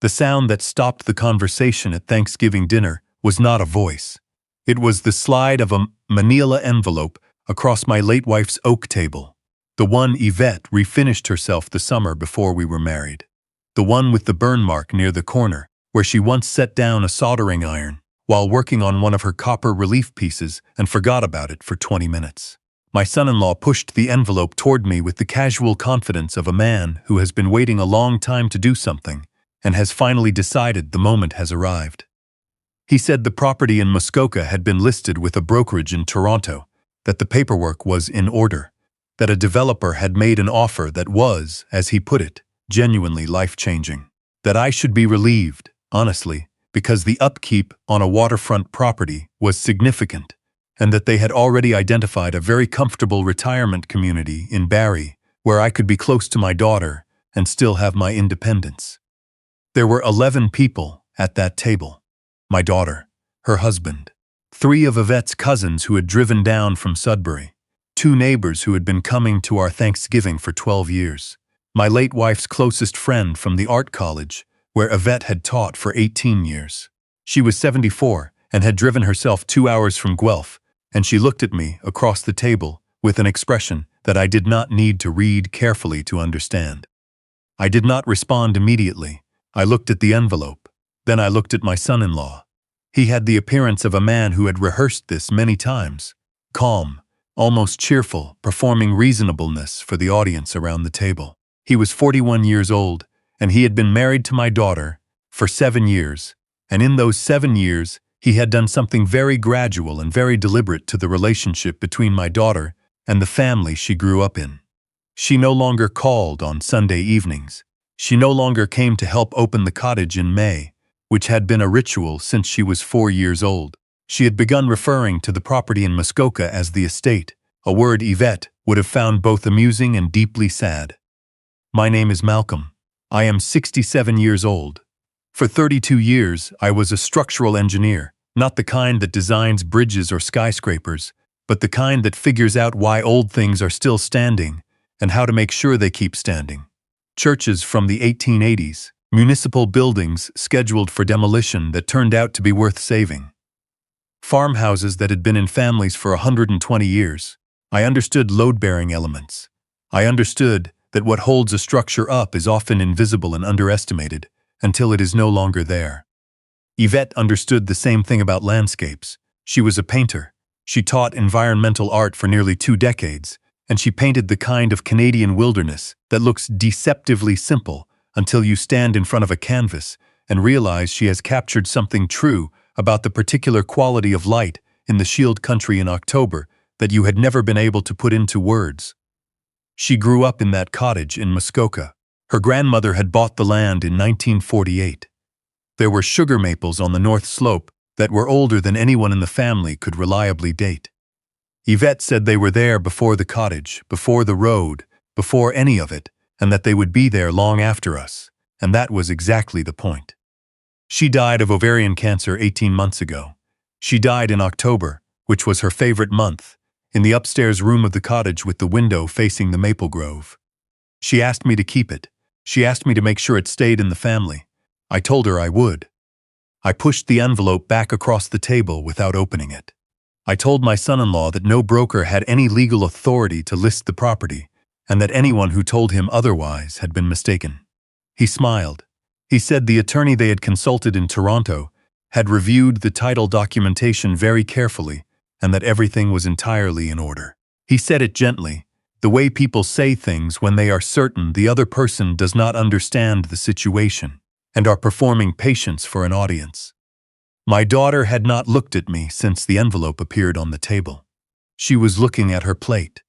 The sound that stopped the conversation at Thanksgiving dinner was not a voice. It was the slide of a manila envelope across my late wife's oak table. The one Yvette refinished herself the summer before we were married. The one with the burn mark near the corner, where she once set down a soldering iron while working on one of her copper relief pieces and forgot about it for 20 minutes. My son-in-law pushed the envelope toward me with the casual confidence of a man who has been waiting a long time to do something and has finally decided the moment has arrived. He said the property in Muskoka had been listed with a brokerage in Toronto, that the paperwork was in order, that a developer had made an offer that was, as he put it, genuinely life-changing, that I should be relieved, honestly, because the upkeep on a waterfront property was significant, and that they had already identified a very comfortable retirement community in Barrie, where I could be close to my daughter and still have my independence. There were 11 people at that table. My daughter, her husband, 3 of Yvette's cousins who had driven down from Sudbury, 2 neighbors who had been coming to our Thanksgiving for 12 years, my late wife's closest friend from the art college, where Yvette had taught for 18 years. She was 74 and had driven herself 2 hours from Guelph, and she looked at me across the table with an expression that I did not need to read carefully to understand. I did not respond immediately. I looked at the envelope. Then I looked at my son-in-law. He had the appearance of a man who had rehearsed this many times, calm, almost cheerful, performing reasonableness for the audience around the table. He was 41 years old, and he had been married to my daughter for 7 years, and in those 7 years, he had done something very gradual and very deliberate to the relationship between my daughter and the family she grew up in. She no longer called on Sunday evenings. She no longer came to help open the cottage in May, which had been a ritual since she was 4 years old. She had begun referring to the property in Muskoka as the estate, a word Yvette would have found both amusing and deeply sad. My name is Malcolm. I am 67 years old. For 32 years, I was a structural engineer, not the kind that designs bridges or skyscrapers, but the kind that figures out why old things are still standing and how to make sure they keep standing. Churches from the 1880s, municipal buildings scheduled for demolition that turned out to be worth saving. Farmhouses that had been in families for 120 years. I understood load-bearing elements. I understood that what holds a structure up is often invisible and underestimated until it is no longer there. Yvette understood the same thing about landscapes. She was a painter. She taught environmental art for nearly 2 decades, and she painted the kind of Canadian wilderness that looks deceptively simple until you stand in front of a canvas and realize she has captured something true about the particular quality of light in the Shield country in October that you had never been able to put into words. She grew up in that cottage in Muskoka. Her grandmother had bought the land in 1948. There were sugar maples on the north slope that were older than anyone in the family could reliably date. Yvette said they were there before the cottage, before the road, before any of it, and that they would be there long after us, and that was exactly the point. She died of ovarian cancer 18 months ago. She died in October, which was her favorite month, in the upstairs room of the cottage with the window facing the maple grove. She asked me to keep it. She asked me to make sure it stayed in the family. I told her I would. I pushed the envelope back across the table without opening it. I told my son-in-law that no broker had any legal authority to list the property, and that anyone who told him otherwise had been mistaken. He smiled. He said the attorney they had consulted in Toronto had reviewed the title documentation very carefully and that everything was entirely in order. He said it gently, the way people say things when they are certain the other person does not understand the situation and are performing patience for an audience. My daughter had not looked at me since the envelope appeared on the table. She was looking at her plate.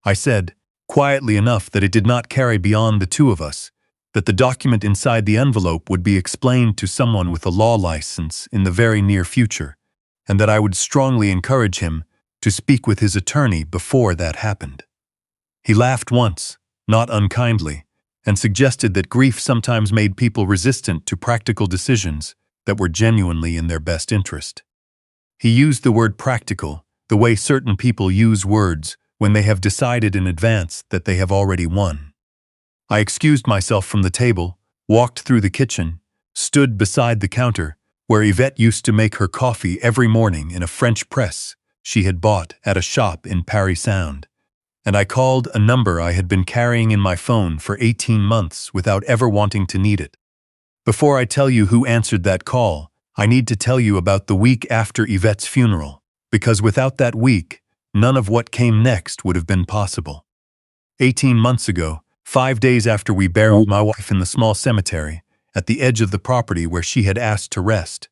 I said, quietly enough that it did not carry beyond the 2 of us, that the document inside the envelope would be explained to someone with a law license in the very near future, and that I would strongly encourage him to speak with his attorney before that happened. He laughed once, not unkindly, and suggested that grief sometimes made people resistant to practical decisions that were genuinely in their best interest. He used the word practical the way certain people use words when they have decided in advance that they have already won. I excused myself from the table, walked through the kitchen, stood beside the counter where Yvette used to make her coffee every morning in a French press she had bought at a shop in Paris Sound, and I called a number I had been carrying in my phone for 18 months without ever wanting to need it. Before I tell you who answered that call, I need to tell you about the week after Yvette's funeral, because without that week, none of what came next would have been possible. 18 months ago, 5 days after we buried my wife in the small cemetery, at the edge of the property where she had asked to rest,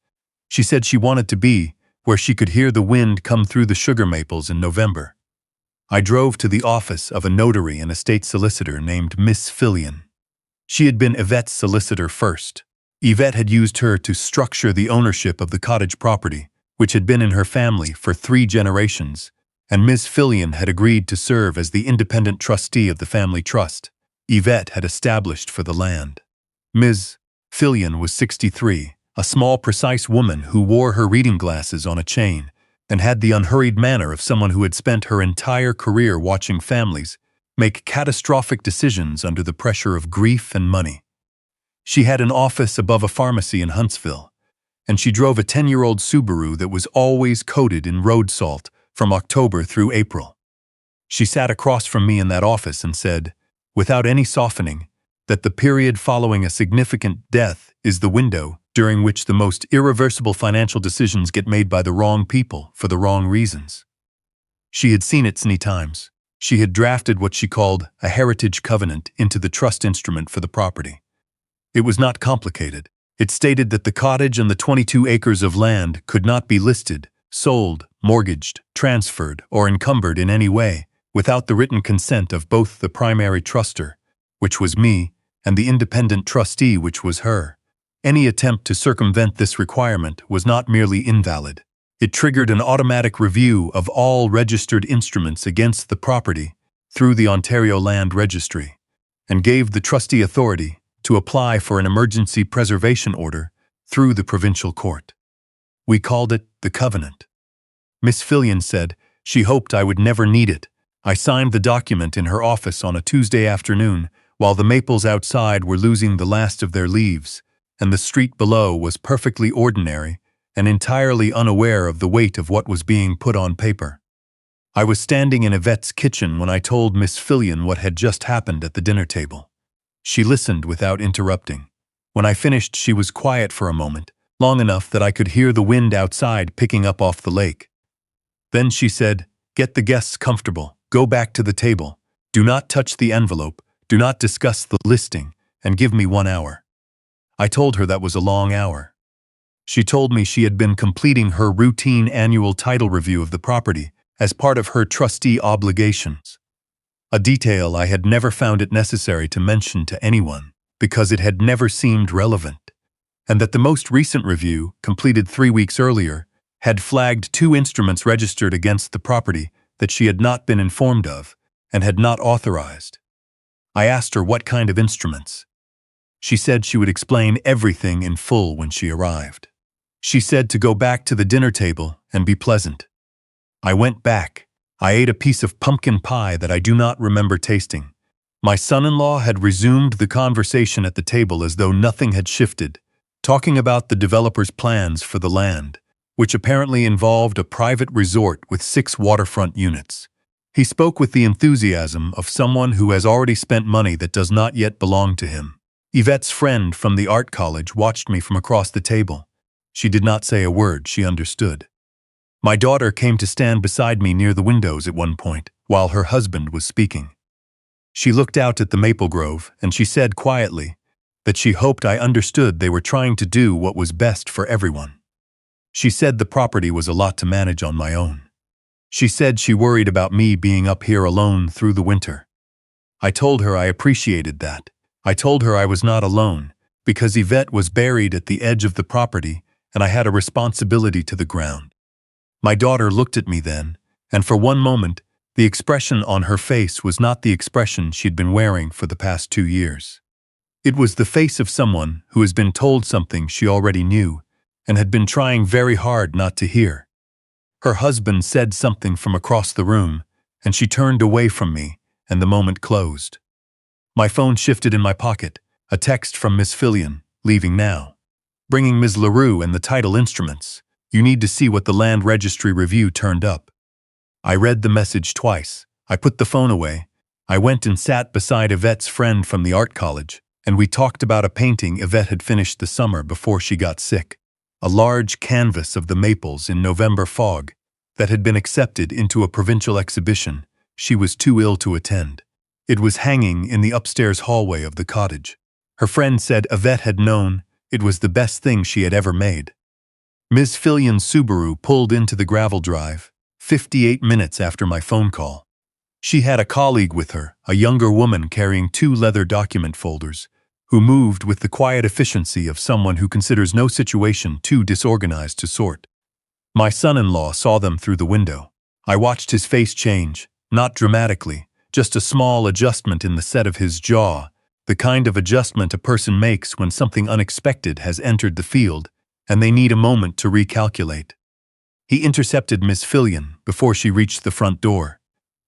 she said she wanted to be where she could hear the wind come through the sugar maples in November. I drove to the office of a notary and estate solicitor named Miss Fillion. She had been Yvette's solicitor first. Yvette had used her to structure the ownership of the cottage property, which had been in her family for 3 generations, and Miss Fillion had agreed to serve as the independent trustee of the family trust Yvette had established for the land. Ms. Fillion was 63, a small, precise woman who wore her reading glasses on a chain and had the unhurried manner of someone who had spent her entire career watching families make catastrophic decisions under the pressure of grief and money. She had an office above a pharmacy in Huntsville, and she drove a 10-year-old Subaru that was always coated in road salt from October through April. She sat across from me in that office and said, without any softening, that the period following a significant death is the window during which the most irreversible financial decisions get made by the wrong people for the wrong reasons. She had seen it many times. She had drafted what she called a heritage covenant into the trust instrument for the property. It was not complicated. It stated that the cottage and the 22 acres of land could not be listed, sold, mortgaged, transferred, or encumbered in any way without the written consent of both the primary trustor, which was me, and the independent trustee, which was her. Any attempt to circumvent this requirement was not merely invalid. It triggered an automatic review of all registered instruments against the property through the Ontario Land Registry, and gave the trustee authority to apply for an emergency preservation order through the provincial court. We called it the covenant. Miss Fillion said she hoped I would never need it. I signed the document in her office on a Tuesday afternoon while the maples outside were losing the last of their leaves, and the street below was perfectly ordinary and entirely unaware of the weight of what was being put on paper. I was standing in Yvette's kitchen when I told Miss Fillion what had just happened at the dinner table. She listened without interrupting. When I finished, she was quiet for a moment, long enough that I could hear the wind outside picking up off the lake. Then she said, "Get the guests comfortable, go back to the table, do not touch the envelope, do not discuss the listing, and give me 1 hour." I told her that was a long hour. She told me she had been completing her routine annual title review of the property as part of her trustee obligations, a detail I had never found it necessary to mention to anyone because it had never seemed relevant, and that the most recent review, completed 3 weeks earlier, had flagged 2 instruments registered against the property that she had not been informed of and had not authorized. I asked her what kind of instruments. She said she would explain everything in full when she arrived. She said to go back to the dinner table and be pleasant. I went back. I ate a piece of pumpkin pie that I do not remember tasting. My son-in-law had resumed the conversation at the table as though nothing had shifted, talking about the developer's plans for the land, which apparently involved a private resort with 6 waterfront units. He spoke with the enthusiasm of someone who has already spent money that does not yet belong to him. Yvette's friend from the art college watched me from across the table. She did not say a word, she understood. My daughter came to stand beside me near the windows at one point, while her husband was speaking. She looked out at the maple grove, and she said quietly that she hoped I understood they were trying to do what was best for everyone. She said the property was a lot to manage on my own. She said she worried about me being up here alone through the winter. I told her I appreciated that. I told her I was not alone, because Yvette was buried at the edge of the property and I had a responsibility to the ground. My daughter looked at me then, and for one moment, the expression on her face was not the expression she'd been wearing for the past 2 years. It was the face of someone who has been told something she already knew and had been trying very hard not to hear. Her husband said something from across the room, and she turned away from me, and the moment closed. My phone shifted in my pocket, a text from Miss Fillion, leaving now. bringing Ms. LaRue and the title instruments. You need to see what the land registry review turned up. I read the message twice. I put the phone away. I went and sat beside Yvette's friend from the art college, and we talked about a painting Yvette had finished the summer before she got sick. A large canvas of the maples in November fog that had been accepted into a provincial exhibition she was too ill to attend. It was hanging in the upstairs hallway of the cottage. Her friend said Yvette had known it was the best thing she had ever made. Ms. Fillion's Subaru pulled into the gravel drive, 58 minutes after my phone call. She had a colleague with her, a younger woman carrying 2 leather document folders, who moved with the quiet efficiency of someone who considers no situation too disorganized to sort. My son-in-law saw them through the window. I watched his face change, not dramatically, just a small adjustment in the set of his jaw, the kind of adjustment a person makes when something unexpected has entered the field and they need a moment to recalculate. He intercepted Miss Fillion before she reached the front door.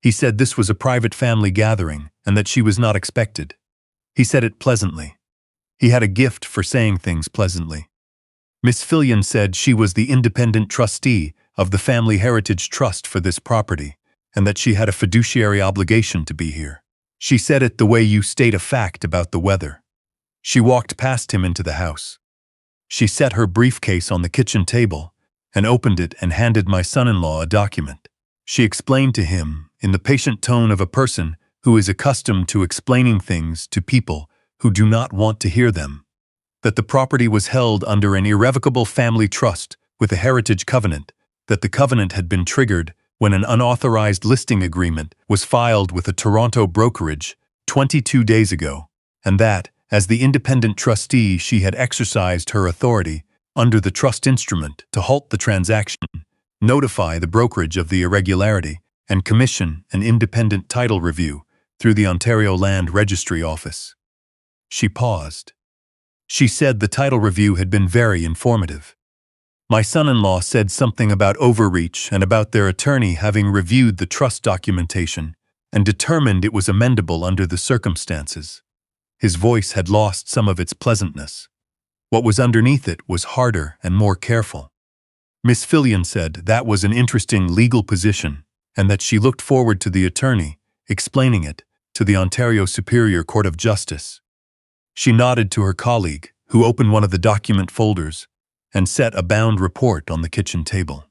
He said this was a private family gathering and that she was not expected. He said it pleasantly. He had a gift for saying things pleasantly. Miss Fillion said she was the independent trustee of the Family Heritage Trust for this property, and that she had a fiduciary obligation to be here. She said it the way you state a fact about the weather. She walked past him into the house. She set her briefcase on the kitchen table and opened it and handed my son-in-law a document. She explained to him, in the patient tone of a person who is accustomed to explaining things to people who do not want to hear them, that the property was held under an irrevocable family trust with a heritage covenant, that the covenant had been triggered when an unauthorized listing agreement was filed with a Toronto brokerage 22 days ago, and that, as the independent trustee, she had exercised her authority under the trust instrument to halt the transaction, notify the brokerage of the irregularity, and commission an independent title review through the Ontario Land Registry Office. She paused. She said the title review had been very informative. My son-in-law said something about overreach and about their attorney having reviewed the trust documentation and determined it was amendable under the circumstances. His voice had lost some of its pleasantness. What was underneath it was harder and more careful. Miss Fillion said that was an interesting legal position and that she looked forward to the attorney explaining it to the Ontario Superior Court of Justice. She nodded to her colleague, who opened one of the document folders and set a bound report on the kitchen table.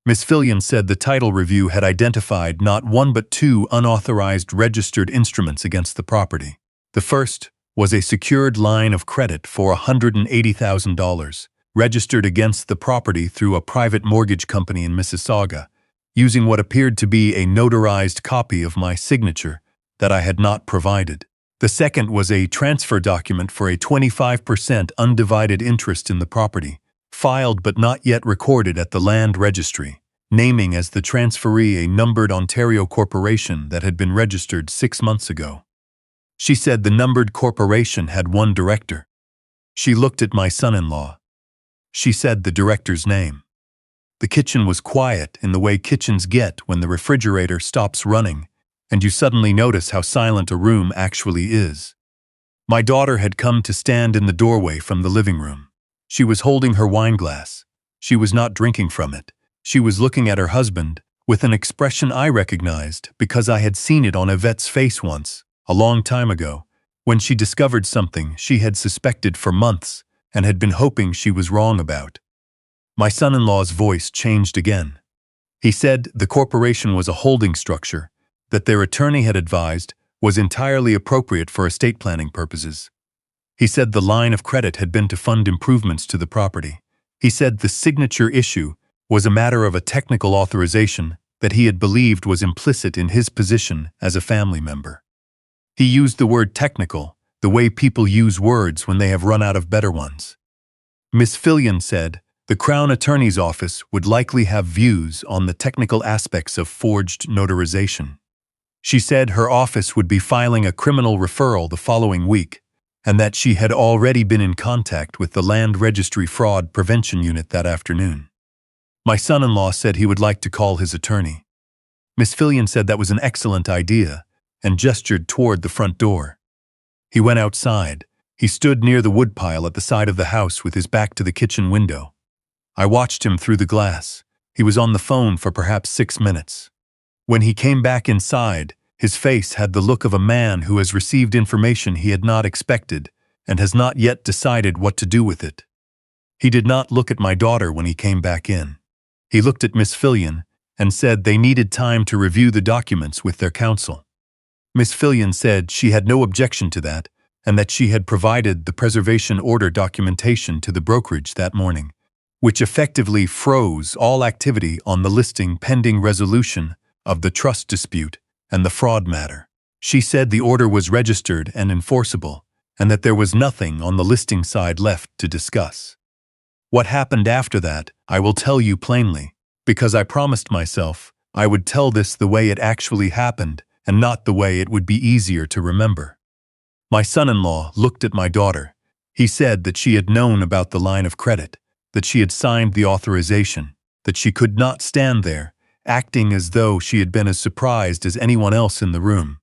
Miss Fillion said the title review had identified not 1 but 2 unauthorized registered instruments against the property. The first was a secured line of credit for $180,000, registered against the property through a private mortgage company in Mississauga, using what appeared to be a notarized copy of my signature that I had not provided. The second was a transfer document for a 25% undivided interest in the property, filed but not yet recorded at the land registry, naming as the transferee a numbered Ontario corporation that had been registered 6 months ago. She said the numbered corporation had 1 director. She looked at my son-in-law. She said the director's name. The kitchen was quiet in the way kitchens get when the refrigerator stops running and you suddenly notice how silent a room actually is. My daughter had come to stand in the doorway from the living room. She was holding her wine glass. She was not drinking from it. She was looking at her husband with an expression I recognized because I had seen it on Yvette's face once, a long time ago, when she discovered something she had suspected for months and had been hoping she was wrong about. My son-in-law's voice changed again. He said the corporation was a holding structure that their attorney had advised was entirely appropriate for estate planning purposes. He said the line of credit had been to fund improvements to the property. He said the signature issue was a matter of a technical authorization that he had believed was implicit in his position as a family member. He used the word technical, the way people use words when they have run out of better ones. Miss Fillion said the Crown Attorney's Office would likely have views on the technical aspects of forged notarization. She said her office would be filing a criminal referral the following week, and that she had already been in contact with the Land Registry Fraud Prevention Unit that afternoon. My son-in-law said he would like to call his attorney. Miss Fillion said that was an excellent idea and gestured toward the front door. He went outside. He stood near the woodpile at the side of the house with his back to the kitchen window. I watched him through the glass. He was on the phone for perhaps 6 minutes. When he came back inside, his face had the look of a man who has received information he had not expected and has not yet decided what to do with it. He did not look at my daughter when he came back in. He looked at Miss Fillion and said they needed time to review the documents with their counsel. Miss Fillion said she had no objection to that and that she had provided the preservation order documentation to the brokerage that morning, which effectively froze all activity on the listing pending resolution of the trust dispute and the fraud matter. She said the order was registered and enforceable, and that there was nothing on the listing side left to discuss. What happened after that, I will tell you plainly, because I promised myself I would tell this the way it actually happened and not the way it would be easier to remember. My son-in-law looked at my daughter. He said that she had known about the line of credit, that she had signed the authorization, that she could not stand there, acting as though she had been as surprised as anyone else in the room.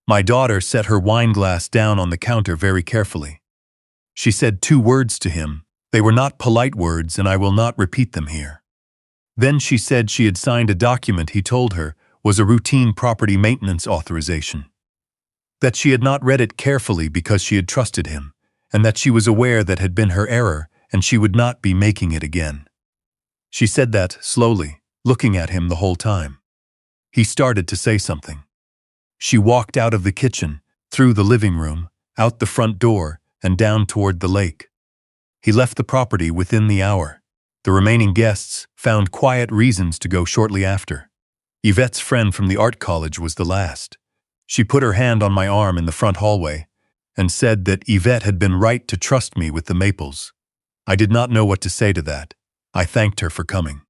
My daughter set her wineglass down on the counter very carefully. She said 2 words to him. They were not polite words, and I will not repeat them here. Then she said she had signed a document he told her was a routine property maintenance authorization. That she had not read it carefully because she had trusted him, and that she was aware that had been her error and she would not be making it again. She said that slowly, looking at him the whole time. He started to say something. She walked out of the kitchen, through the living room, out the front door, and down toward the lake. He left the property within the hour. The remaining guests found quiet reasons to go shortly after. Yvette's friend from the art college was the last. She put her hand on my arm in the front hallway and said that Yvette had been right to trust me with the maples. I did not know what to say to that. I thanked her for coming.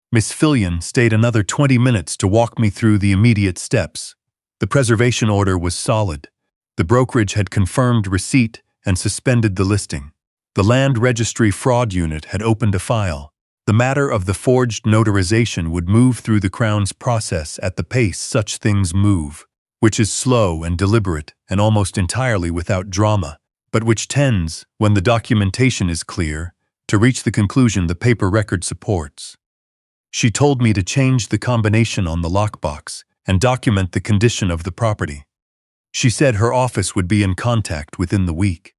Miss Fillion stayed another 20 minutes to walk me through the immediate steps. The preservation order was solid. The brokerage had confirmed receipt and suspended the listing. The Land Registry Fraud Unit had opened a file. The matter of the forged notarization would move through the Crown's process at the pace such things move, which is slow and deliberate and almost entirely without drama, but which tends, when the documentation is clear, to reach the conclusion the paper record supports. She told me to change the combination on the lockbox and document the condition of the property. She said her office would be in contact within the week.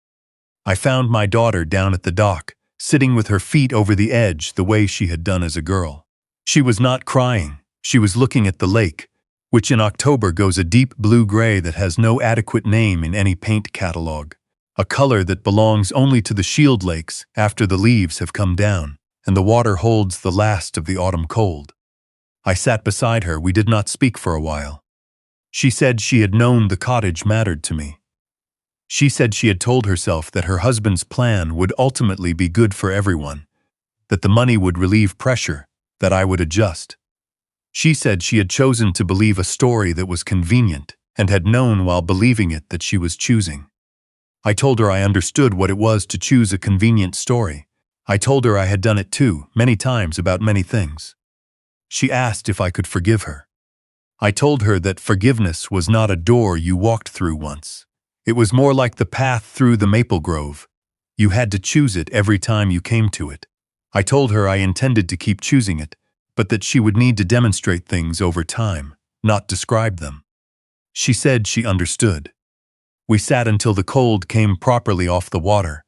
I found my daughter down at the dock, sitting with her feet over the edge the way she had done as a girl. She was not crying. She was looking at the lake, which in October goes a deep blue-gray that has no adequate name in any paint catalog, a color that belongs only to the shield lakes after the leaves have come down and the water holds the last of the autumn cold. I sat beside her. We did not speak for a while. She said she had known the cottage mattered to me. She said she had told herself that her husband's plan would ultimately be good for everyone, that the money would relieve pressure, that I would adjust. She said she had chosen to believe a story that was convenient and had known while believing it that she was choosing. I told her I understood what it was to choose a convenient story. I told her I had done it too, many times about many things. She asked if I could forgive her. I told her that forgiveness was not a door you walked through once. It was more like the path through the maple grove. You had to choose it every time you came to it. I told her I intended to keep choosing it, but that she would need to demonstrate things over time, not describe them. She said she understood. We sat until the cold came properly off the water,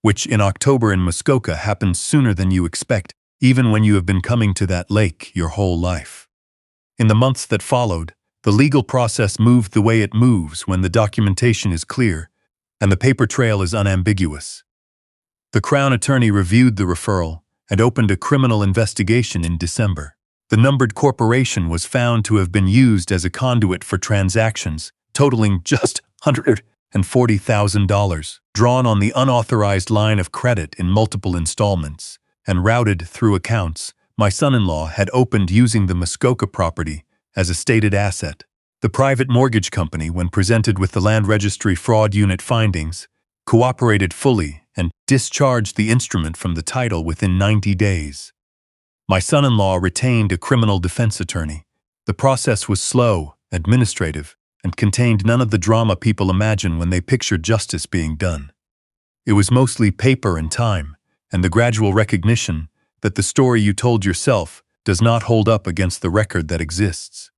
which in October in Muskoka happens sooner than you expect, even when you have been coming to that lake your whole life. In the months that followed, the legal process moved the way it moves when the documentation is clear and the paper trail is unambiguous. The Crown Attorney reviewed the referral and opened a criminal investigation in December. The numbered corporation was found to have been used as a conduit for transactions totaling just $140,000, drawn on the unauthorized line of credit in multiple installments, and routed through accounts my son-in-law had opened using the Muskoka property as a stated asset. The private mortgage company, when presented with the Land Registry Fraud Unit findings, cooperated fully and discharged the instrument from the title within 90 days. My son-in-law retained a criminal defense attorney. The process was slow, administrative, and contained none of the drama people imagine when they picture justice being done. It was mostly paper and time, and the gradual recognition that the story you told yourself does not hold up against the record that exists.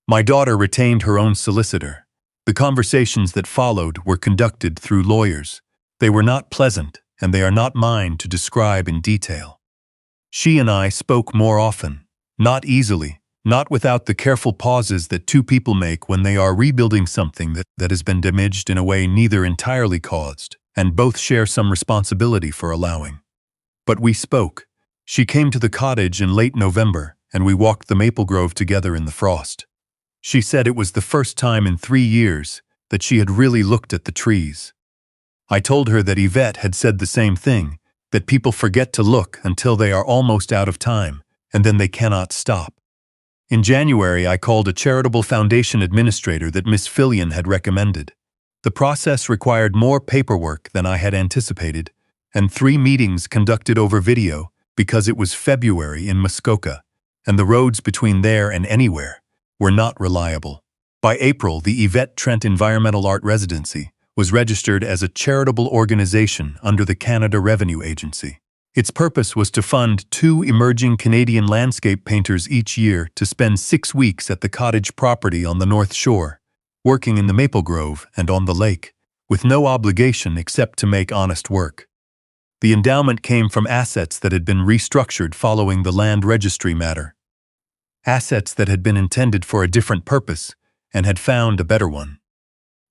My daughter retained her own solicitor. The conversations that followed were conducted through lawyers. They were not pleasant, and they are not mine to describe in detail. She and I spoke more often, not easily, not without the careful pauses that two people make when they are rebuilding something that has been damaged in a way neither entirely caused, and both share some responsibility for allowing. But we spoke. She came to the cottage in late November, and we walked the maple grove together in the frost. She said it was the first time in 3 years that she had really looked at the trees. I told her that Yvette had said the same thing, that people forget to look until they are almost out of time, and then they cannot stop. In January, I called a charitable foundation administrator that Miss Fillion had recommended. The process required more paperwork than I had anticipated, and 3 meetings conducted over video because it was February in Muskoka, and the roads between there and anywhere were not reliable. By April, the Yvette Trent Environmental Art Residency was registered as a charitable organization under the Canada Revenue Agency. Its purpose was to fund 2 emerging Canadian landscape painters each year to spend 6 weeks at the cottage property on the North Shore, working in the maple grove and on the lake, with no obligation except to make honest work. The endowment came from assets that had been restructured following the land registry matter. Assets that had been intended for a different purpose and had found a better one.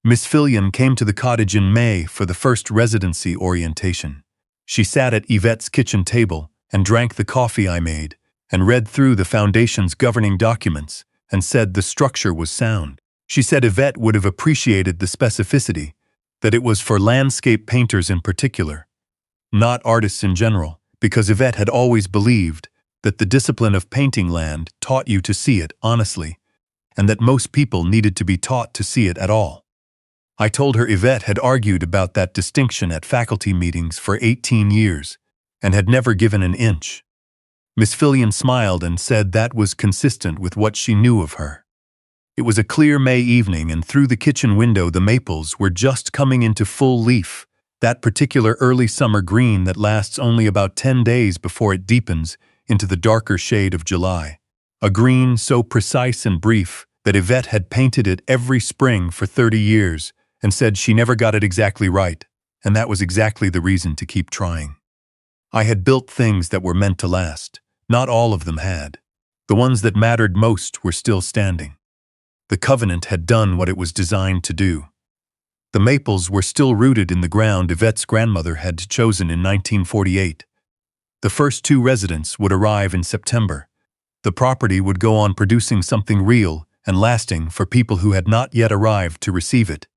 Miss Fillion came to the cottage in May for the first residency orientation. She sat at Yvette's kitchen table and drank the coffee I made and read through the foundation's governing documents and said the structure was sound. She said Yvette would have appreciated the specificity, that it was for landscape painters in particular, not artists in general, because Yvette had always believed that the discipline of painting land taught you to see it honestly, and that most people needed to be taught to see it at all. I told her Yvette had argued about that distinction at faculty meetings for 18 years and had never given an inch. Miss Fillion smiled and said that was consistent with what she knew of her. It was a clear May evening, and through the kitchen window the maples were just coming into full leaf, that particular early summer green that lasts only about 10 days before it deepens into the darker shade of July. A green so precise and brief that Yvette had painted it every spring for 30 years and said she never got it exactly right, and that was exactly the reason to keep trying. I had built things that were meant to last. Not all of them had. The ones that mattered most were still standing. The covenant had done what it was designed to do. The maples were still rooted in the ground Yvette's grandmother had chosen in 1948. The first 2 residents would arrive in September. The property would go on producing something real and lasting for people who had not yet arrived to receive it.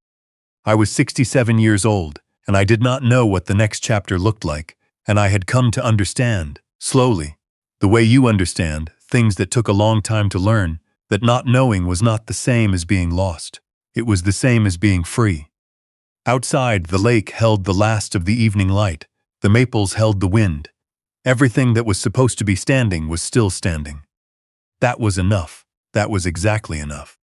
I was 67 years old, and I did not know what the next chapter looked like, and I had come to understand, slowly, the way you understand, things that took a long time to learn, that not knowing was not the same as being lost. It was the same as being free. Outside, the lake held the last of the evening light. The maples held the wind. Everything that was supposed to be standing was still standing. That was enough. That was exactly enough.